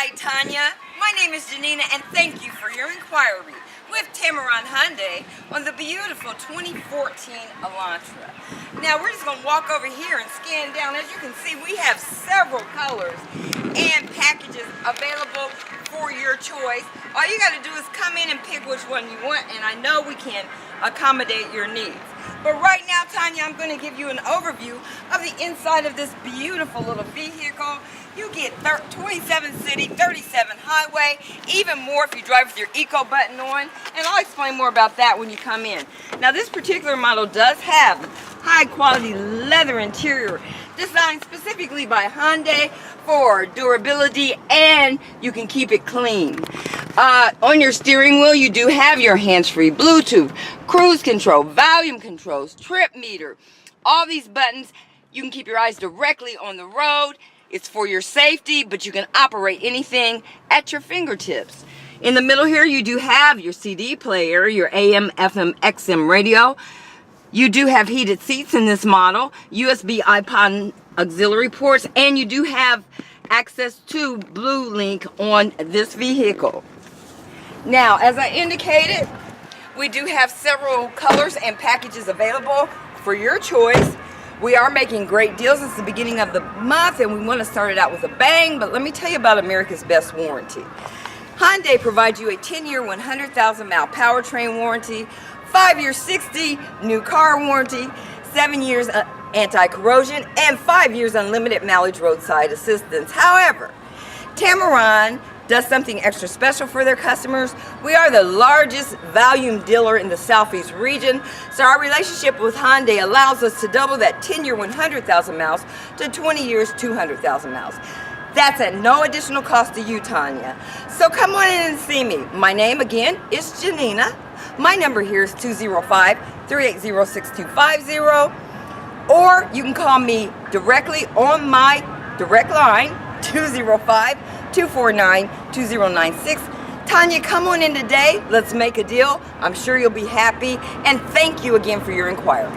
Hi, Tanya. My name is Janina, and thank you for your inquiry with Tameron Hyundai on the beautiful 2014 Elantra. Now, we're just going to walk over here and scan down. As you can see, we have several colors and packages available for your choice. All you got to do is come in and pick which one you want, and I know we can accommodate your needs. But right now, Tanya, I'm going to give you an overview of the inside of this beautiful little vehicle. You get 27 city, 37 highway, even more if you drive with your eco button on, and I'll explain more about that when you come in. Now, this particular model does have high quality leather interior designed specifically by Hyundai for durability, and you can keep it clean. On your steering wheel, you do have your hands-free Bluetooth, cruise control, volume controls, trip meter. All these buttons, you can keep your eyes directly on the road. It's for your safety, but you can operate anything at your fingertips. In the middle here, you do have your CD player, your AM, FM, XM radio. You do have heated seats in this model, USB iPod auxiliary ports, and you do have access to Blue Link on this vehicle. Now, as I indicated, we do have several colors and packages available for your choice. We are making great deals. It's the beginning of the month and we want to start it out with a bang, but let me tell you about America's Best Warranty. Hyundai provides you a 10-year, 100,000-mile powertrain warranty, 5-year, 60 new car warranty, 7 years anti-corrosion, and 5 years unlimited mileage roadside assistance. However, Tameron does something extra special for their customers. We are the largest volume dealer in the Southeast region, so our relationship with Hyundai allows us to double that 10-year, 100,000 miles to 20 years, 200,000 miles. That's at no additional cost to you, Tanya. So come on in and see me. My name, again, is Janina. My number here is 205-380-6250, or you can call me directly on my direct line, 205-249-2096. Tanya, come on in today. Let's make a deal. I'm sure you'll be happy. And thank you again for your inquiry.